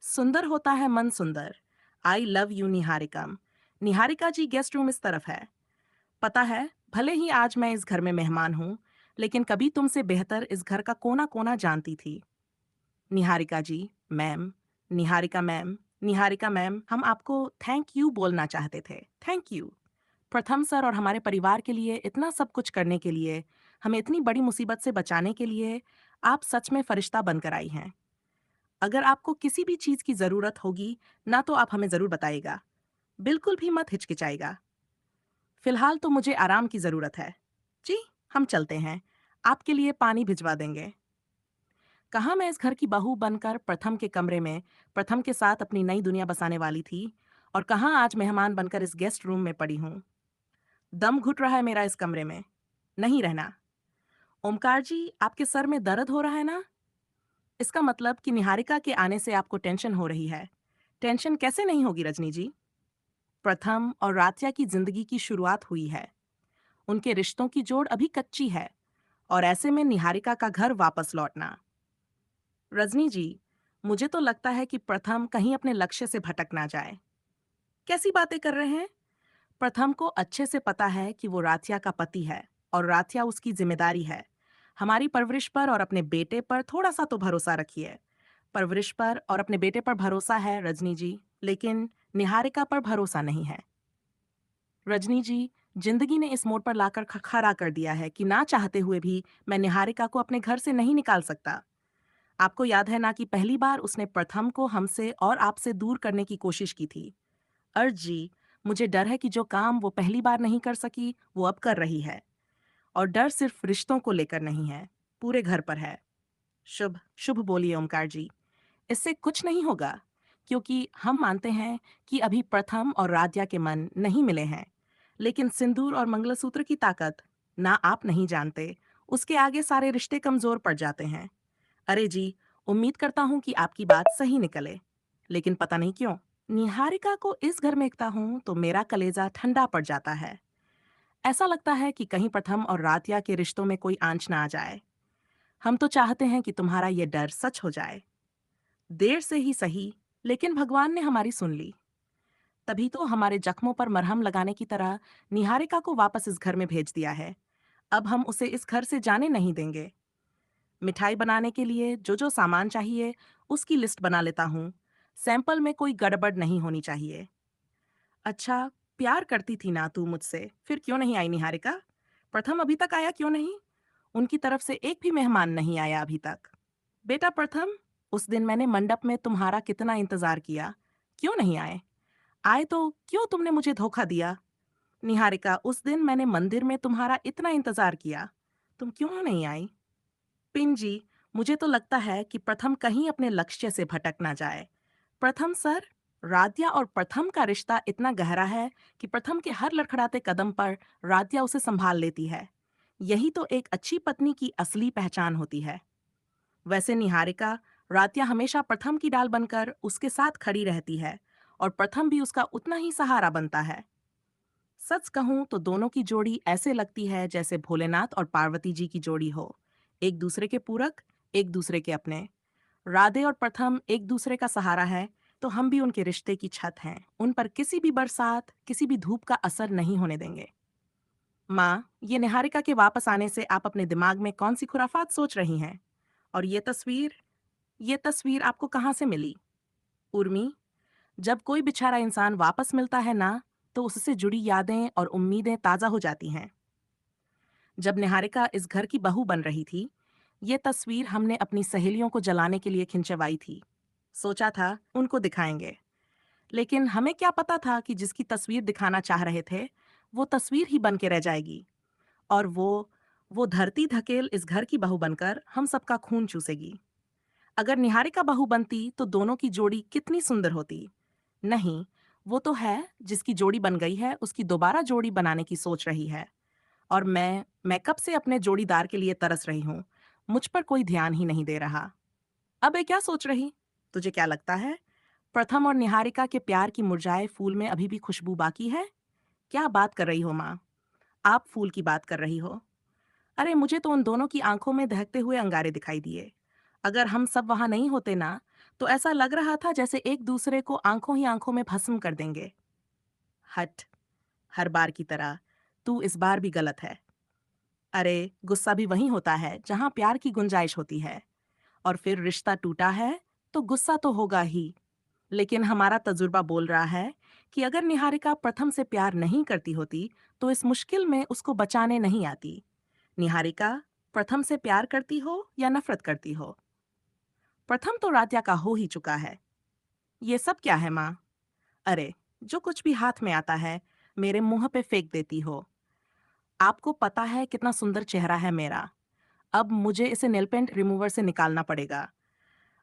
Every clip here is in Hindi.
सुंदर होता है मन सुंदर। आई लव यू निहारिकम। निहारिका जी गेस्ट रूम इस तरफ है। पता है, भले ही आज मैं इस घर में मेहमान हूँ, लेकिन कभी तुमसे बेहतर इस घर का कोना कोना जानती थी। Niharika ji, ma'am, Niharika ma'am, Niharika ma'am, हम आपको थैंक यू बोलना चाहते थे। Thank you. प्रथम सर और हमारे परिवार के लिए इतना सब कुछ करने के लिए, हमें इतनी बड़ी मुसीबत से बचाने के लिए, आप सच में फरिश्ता बनकर आई हैं। अगर आपको किसी भी चीज की जरूरत होगी ना, तो आप हमें जरूर बताइएगा। बिल्कुल भी मत हिचकिचाइएगा। फिलहाल तो मुझे आराम की जरूरत है। जी, हम चलते हैं। आपके लिए पानी भिजवा देंगे। कहाँ मैं इस घर की बहू बनकर प्रथम के कमरे में प्रथम के साथ अपनी नई दुनिया बसाने वाली थी, और कहाँ आज मेहमान बनकर इस गेस्ट रूम में पड़ी हूँ। दम घुट रहा है मेरा इस कमरे में। नहीं रहना। ओमकार जी, आपके सर में दर्द हो रहा है ना? इसका मतलब कि निहारिका के आने से आपको टेंशन हो रही है। टेंशन कैसे नहीं होगी रजनी जी? प्रथम और रात्या की जिंदगी की शुरुआत हुई है। उनके रिश्तों की जोड़ अभी कच्ची है, और ऐसे में निहारिका का घर वापस लौटना। रजनी जी, मुझे तो लगता है कि प्रथम कहीं अपने लक्ष्य से भटक ना जाए। कैसी बातें कर रहे हैं? प्रथम को अच्छे से पता है कि वो राथिया का पति है, और राथिया उसकी जिम्मेदारी है। हमारी परवरिश पर और अपने बेटे पर थोड़ा सा तो भरोसा रखिए। परवरिश पर और अपने बेटे पर भरोसा है रजनी जी, लेकिन निहारिका पर भरोसा नहीं है। रजनी जी, जिंदगी ने इस मोड़ पर लाकर खड़ा कर दिया है कि ना चाहते हुए भी मैं निहारिका को अपने घर से नहीं निकाल सकता। आपको याद है ना कि पहली बार उसने प्रथम को हमसे और आपसे दूर करने की कोशिश की थी। अर्ज जी, मुझे डर है कि जो काम वो पहली बार नहीं कर सकी, वो अब कर रही है। और डर सिर्फ रिश्तों को लेकर नहीं है, पूरे घर पर है। शुभ शुभ बोलिए ओमकार जी। इससे कुछ नहीं होगा, क्योंकि हम मानते हैं कि अभी प्रथम और राध्या के मन नहीं मिले हैं। लेकिन सिंदूर और मंगलसूत्र की ताकत ना आप नहीं जानते, उसके आगे सारे रिश्ते कमजोर पड़ जाते हैं। अरे जी, उम्मीद करता हूँ कि आपकी बात सही निकले। लेकिन पता नहीं क्यों, निहारिका को इस घर में देखता हूँ तो मेरा कलेजा ठंडा पड़ जाता है। ऐसा लगता है कि कहीं प्रथम और रातिया के रिश्तों में कोई आंच ना आ जाए। हम तो चाहते हैं कि तुम्हारा ये डर सच हो जाए। देर से ही सही, लेकिन भगवान ने हमारी सुन ली। तभी तो हमारे जख्मों पर मरहम लगाने की तरह निहारिका को वापस इस घर में भेज दिया है। अब हम उसे इस घर से जाने नहीं देंगे। मिठाई बनाने के लिए जो जो सामान चाहिए, उसकी लिस्ट बना लेता हूँ। सैंपल में कोई गड़बड़ नहीं होनी चाहिए। अच्छा, प्यार करती थी ना तू मुझसे, फिर क्यों नहीं आई निहारिका? प्रथम अभी तक आया क्यों नहीं? उनकी तरफ से एक भी मेहमान नहीं आया अभी तक। बेटा प्रथम, उस दिन मैंने मंडप में तुम्हारा कितना इंतजार किया। क्यों नहीं आए? आए तो क्यों तुमने मुझे धोखा दिया? निहारिका, उस दिन मैंने मंदिर में तुम्हारा इतना इंतजार किया, तुम क्यों नहीं आई? पिंजी, मुझे तो लगता है कि प्रथम कहीं अपने लक्ष्य से भटक ना जाए। प्रथम सर, राध्या और प्रथम का रिश्ता इतना गहरा है कि प्रथम के हर लड़खड़ाते कदम पर राध्या उसे संभाल लेती है। यही तो एक अच्छी पत्नी की असली पहचान होती है। वैसे निहारिका, राध्या हमेशा प्रथम की डाल बनकर उसके साथ खड़ी रहती है, और प्रथम भी उसका उतना ही सहारा बनता है। सच कहूं तो दोनों की जोड़ी ऐसे लगती है जैसे भोलेनाथ और पार्वती जी की जोड़ी हो। एक दूसरे के पूरक, एक दूसरे के अपने। राधे और प्रथम एक दूसरे का सहारा है, तो हम भी उनके रिश्ते की छत हैं। उन पर किसी भी बरसात, किसी भी धूप का असर नहीं होने देंगे। माँ, ये निहारिका के वापस आने से आप अपने दिमाग में कौन सी खुराफात सोच रही हैं? और ये तस्वीर आपको कहाँ से मिली? उर्मी, जब कोई बेचारा इंसान वापस मिलता है ना, तो उससे जुड़ी यादें और उम्मीदें ताजा हो जाती हैं। जब निहारिका इस घर की बहू बन रही थी, ये तस्वीर हमने अपनी सहेलियों को जलाने के लिए खिंचवाई थी। सोचा था उनको दिखाएंगे, लेकिन हमें क्या पता था कि जिसकी तस्वीर दिखाना चाह रहे थे, वो तस्वीर ही बन के रह जाएगी। और वो धरती धकेल इस घर की बहू बनकर हम सबका खून चूसेगी। अगर निहारिका बहू बनती तो दोनों की जोड़ी कितनी सुंदर होती। नहीं, वो तो है जिसकी जोड़ी बन गई है उसकी दोबारा जोड़ी बनाने की सोच रही है। और मैं कब से अपने जोड़ीदार के लिए तरस रही हूँ। मुझ पर कोई ध्यान ही नहीं दे रहा। अब ये क्या सोच रही? तुझे क्या लगता है, प्रथम और निहारिका के प्यार की मुरझाए फूल में अभी भी खुशबू बाकी है? क्या बात कर रही हो माँ? आप फूल की बात कर रही हो? अरे, मुझे तो उन दोनों की आंखों में दहकते हुए अंगारे दिखाई दिए। अगर हम सब वहां नहीं होते ना, तो ऐसा लग रहा था जैसे एक दूसरे को आंखों ही आंखों में भस्म कर देंगे। हट, हर बार की तरह तू इस बार भी गलत है। अरे, गुस्सा भी वहीं होता है जहां प्यार की गुंजाइश होती है। और फिर रिश्ता टूटा है तो गुस्सा तो होगा ही। लेकिन हमारा तजुर्बा बोल रहा है कि अगर निहारिका प्रथम से प्यार नहीं करती होती तो इस मुश्किल में उसको बचाने नहीं आती। निहारिका, प्रथम से प्यार करती हो या नफरत करती हो? प्रथम तो रात्या का हो ही चुका है। ये सब क्या है माँ? अरे, जो कुछ भी हाथ में आता है मेरे मुंह पे फेंक देती हो। आपको पता है कितना सुंदर चेहरा है मेरा। अब मुझे इसे नेल पेंट रिमूवर से निकालना पड़ेगा।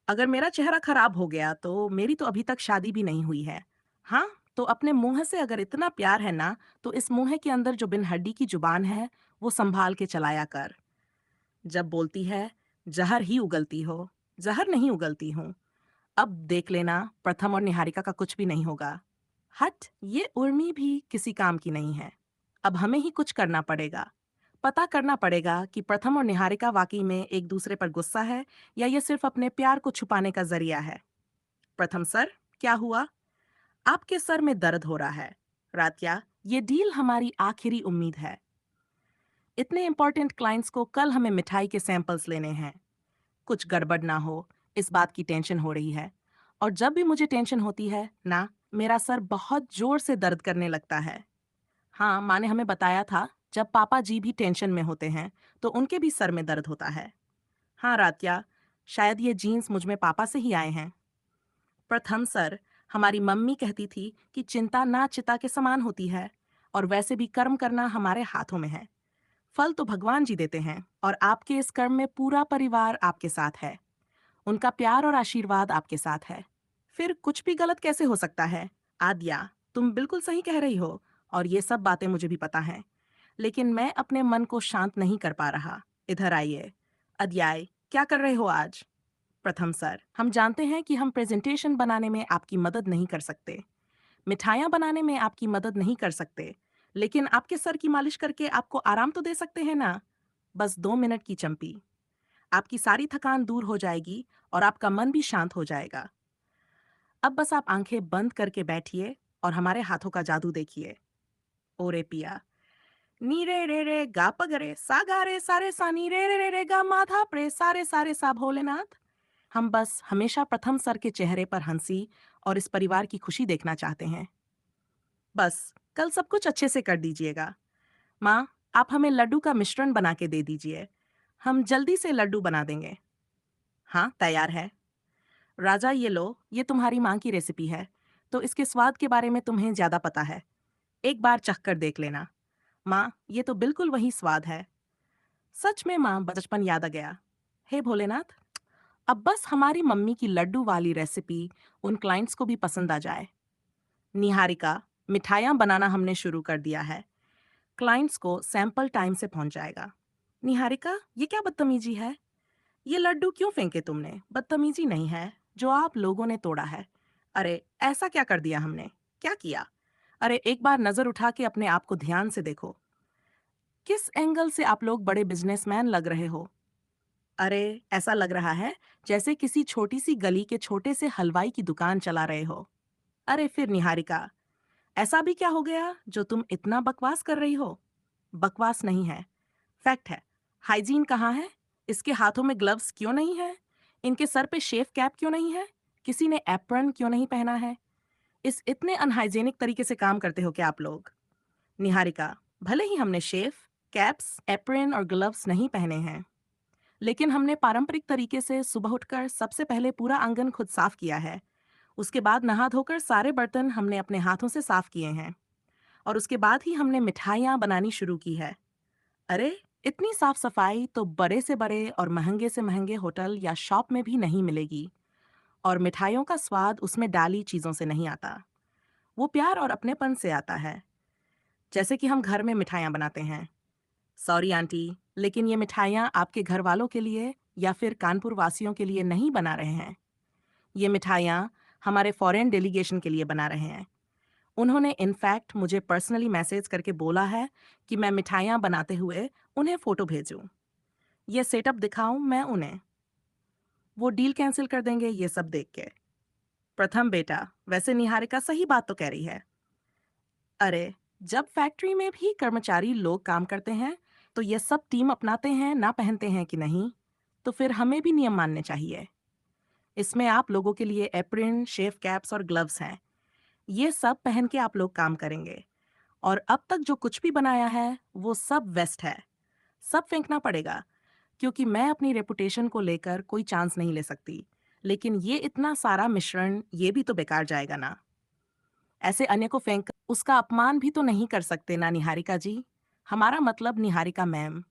अगर मेरा चेहरा खराब हो गया तो मेरी तो अभी तक शादी भी नहीं हुई है। हाँ, तो अपने मुंह से अगर इतना प्यार है ना, तो इस मुंह के अंदर जो बिन हड्डी की जुबान है वो संभाल के चलाया कर। जब बोलती है जहर ही उगलती हो, जहर नहीं उगलती हूँ। अब देख लेना, प्रथम और निहारिका का कुछ भी नहीं होगा। हट, ये उर्मी भी किसी काम की नहीं है। अब हमें ही कुछ करना पड़ेगा। पता करना पड़ेगा कि प्रथम और निहारिका वाकई में एक दूसरे पर गुस्सा है या ये सिर्फ अपने प्यार को छुपाने का जरिया है। प्रथम सर, क्या हुआ? आपके सर में दर्द हो रहा है। रात्या, ये डील हमारी आखिरी उम्मीद है। इतने इंपॉर्टेंट क्लाइंट्स को कल हमें मिठाई के सैंपल्स लेने हैं। कुछ गड़बड़ ना हो, इस बात की टेंशन हो रही है। और जब भी मुझे टेंशन होती है ना, मेरा सर बहुत जोर से दर्द करने लगता है। हाँ, माँ ने हमें बताया था, जब पापा जी भी टेंशन में होते हैं तो उनके भी सर में दर्द होता है। हाँ रात्या, शायद ये जीन्स मुझ में पापा से ही आए हैं। प्रथम सर, हमारी मम्मी कहती थी कि चिंता ना चिता के समान होती है, और वैसे भी कर्म करना हमारे हाथों में है। फल तो भगवान जी देते हैं और आपके इस कर्म में पूरा परिवार आपके साथ है। उनका प्यार और आशीर्वाद आपके साथ है। फिर कुछ भी गलत कैसे हो सकता है? आद्या, तुम बिल्कुल सही कह रही हो और ये सब बातें मुझे भी पता हैं। लेकिन मैं अपने मन को शांत नहीं कर पा रहा। इधर आइए। अध्याय, क्या कर रहे हो आज? प्रथम सर, हम जानते हैं कि हम प्रेजेंटेशन बनाने में आपकी मदद नहीं कर सकते, मिठाइयाँ बनाने में आपकी मदद नहीं कर सकते, लेकिन आपके सर की मालिश करके आपको आराम तो दे सकते हैं ना? बस 2 मिनट की चंपी। आपकी सारी थकान दूर हो जाएगी और आपका मन भी शांत हो जाएगा। अब बस आप आंखें बंद करके बैठिए और हमारे हाथों का जादू देखिए। ओरे पिया, नी रे रे रे गा पगरे सा गा रे सारे सा नी रे रे रे गा माधा प्रे सारे सारे सा भोलेनाथ। हम बस हमेशा प्रथम सर के चेहरे पर हंसी और इस परिवार की खुशी देखना चाहते हैं। बस कल सब कुछ अच्छे से कर दीजिएगा। माँ, आप हमें लड्डू का मिश्रण बना के दे दीजिए। हम जल्दी से लड्डू बना देंगे। हाँ, तैयार है। राजा, ये लो, ये तुम्हारी माँ की रेसिपी है, तो इसके स्वाद के बारे में तुम्हें ज्यादा पता है। एक बार चख कर देख लेना। माँ, ये तो बिल्कुल वही स्वाद है। सच में माँ, बचपन याद आ गया। हे भोलेनाथ, अब बस हमारी मम्मी की लड्डू वाली रेसिपी उन क्लाइंट्स को भी पसंद आ जाए। निहारिका, मिठाइयाँ बनाना हमने शुरू कर दिया है। क्लाइंट्स को सैंपल टाइम से पहुंच जाएगा। निहारिका, ये क्या बदतमीजी है? ये लड्डू क्यों फेंके तुमने? बदतमीजी नहीं है, जो आप लोगों ने तोड़ा है। अरे, ऐसा क्या कर दिया हमने? क्या किया? अरे, एक बार नजर उठा के अपने आप को ध्यान से देखो। किस एंगल से आप लोग बड़े बिजनेसमैन लग रहे हो? अरे, ऐसा लग रहा है जैसे किसी छोटी सी गली के छोटे से हलवाई की दुकान चला रहे हो। अरे फिर निहारिका, ऐसा भी क्या हो गया जो तुम इतना बकवास कर रही हो? बकवास नहीं है, फैक्ट है। हाइजीन कहाँ है? इसके हाथों में ग्लव्स क्यों नहीं है? इनके सर पे शेफ कैप क्यों नहीं है? किसी ने एप्रन क्यों नहीं पहना है? इस इतने अनहाइजेनिक तरीके से काम करते हो क्या आप लोग? निहारिका, भले ही हमने शेफ, कैप्स, एप्रन और ग्लव्स नहीं पहने हैं, लेकिन हमने पारंपरिक तरीके से सुबह उठकर सबसे पहले पूरा आंगन खुद साफ किया है। उसके बाद नहा धोकर सारे बर्तन हमने अपने हाथों से साफ किए हैं, और उसके बाद ही हमने मिठाइयाँ बनानी शुरू की है। अरे, इतनी साफ सफाई तो बड़े से बड़े और महंगे से महंगे होटल या शॉप में भी नहीं मिलेगी। और मिठाइयों का स्वाद उसमें डाली चीज़ों से नहीं आता, वो प्यार और अपनेपन से आता है, जैसे कि हम घर में मिठाइयाँ बनाते हैं। सॉरी आंटी, लेकिन ये मिठाइयाँ आपके घर वालों के लिए या फिर कानपुर वासियों के लिए नहीं बना रहे हैं। ये मिठाइयाँ हमारे फॉरेन डेलीगेशन के लिए बना रहे हैं। उन्होंने इनफैक्ट मुझे पर्सनली मैसेज करके बोला है कि मैं मिठाइयाँ बनाते हुए उन्हें फ़ोटो भेजूं। ये सेटअप दिखाऊं मैं उन्हें? वो डील कैंसिल कर देंगे ये सब देख के। प्रथम बेटा, वैसे निहारिका सही बात तो कह रही है। अरे, जब फैक्ट्री में भी कर्मचारी लोग काम करते हैं, तो ये सब टीम अपनाते हैं ना पहनते हैं कि नहीं? तो फिर हमें भी नियम मानने चाहिए। इसमें आप लोगों के लिए एप्रिन, शेफ कैप्स और ग्लव्स हैं। ये सब पहन के आप लोग काम करेंगे। और अब तक जो कुछ भी बनाया है, वो सब वेस्ट है। सब फेंकना पड़ेगा, क्योंकि मैं अपनी रेपुटेशन को लेकर कोई चांस नहीं ले सकती। लेकिन ये इतना सारा मिश्रण, ये भी तो बेकार जाएगा ना। ऐसे अन्य को फेंक उसका अपमान भी तो नहीं कर सकते ना निहारिका जी। हमारा मतलब निहारिका मैम।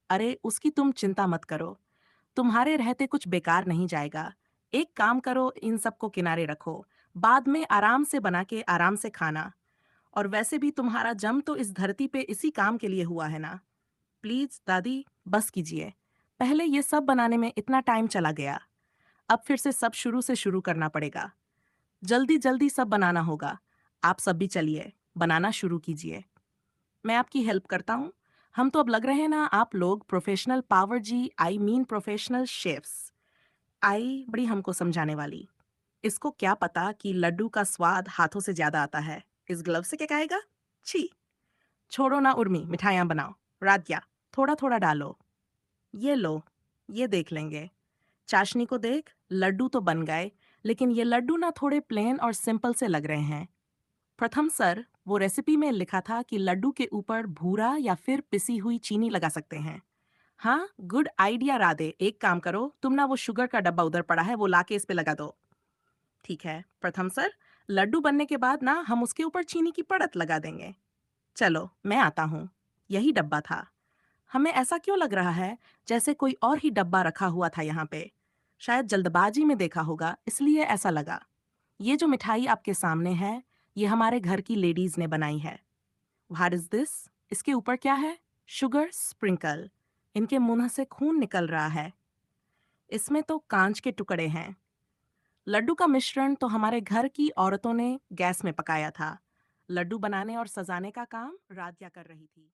अरे, उसकी तुम चिंता मत करो। तुम्हारे रहते कुछ बेकार नहीं जाएगा। एक काम करो, इन सबको किनारे रखो। बाद में आराम से बना के आराम से खाना। और वैसे भी तुम्हारा जन्म तो इस धरती पे इसी काम के लिए हुआ है ना। प्लीज दादी, बस कीजिए। पहले ये सब बनाने में इतना टाइम चला गया। अब फिर से सब शुरू से शुरू करना पड़ेगा। जल्दी जल्दी सब बनाना होगा। आप सब भी चलिए, बनाना शुरू कीजिए। मैं आपकी हेल्प करता हूँ। हम तो अब लग रहे हैं ना आप लोग प्रोफेशनल पावर जी, आई मीन प्रोफेशनल शेफ्स। आई बड़ी हमको समझाने वाली। इसको क्या पता कि लड्डू का स्वाद हाथों से ज्यादा आता है। इस ग्लव से क्या कहेगा? छी। छोड़ो ना उर्मी, मिठाइयाँ बनाओ। राध्या, थोड़ा थोड़ा डालो। ये लो, ये देख लेंगे। चाशनी को देख, लड्डू तो बन गए, लेकिन ये लड्डू ना थोड़े प्लेन और सिंपल से लग रहे हैं। प्रथम सर, वो रेसिपी में लिखा था कि लड्डू के ऊपर भूरा या फिर पिसी हुई चीनी लगा सकते हैं। हाँ, गुड आइडिया राधे। एक काम करो, तुम ना वो शुगर का डब्बा उधर पड़ा है, वो लाके इस पे लगा दो। ठीक है प्रथम सर, लड्डू बनने के बाद ना हम उसके ऊपर चीनी की परत लगा देंगे। चलो, मैं आता हूँ। यही डब्बा था। हमें ऐसा क्यों लग रहा है जैसे कोई और ही डब्बा रखा हुआ था यहाँ पे? शायद जल्दबाजी में देखा होगा, इसलिए ऐसा लगा। ये जो मिठाई आपके सामने है, ये हमारे घर की लेडीज ने बनाई है। What is this? इसके ऊपर क्या है? Sugar sprinkle. इनके मुंह से खून निकल रहा है। इसमें तो कांच के टुकड़े हैं। लड्डू का मिश्रण तो हमारे घर की औरतों ने गैस में पकाया था। लड्डू बनाने और सजाने का काम राध्या कर रही थी।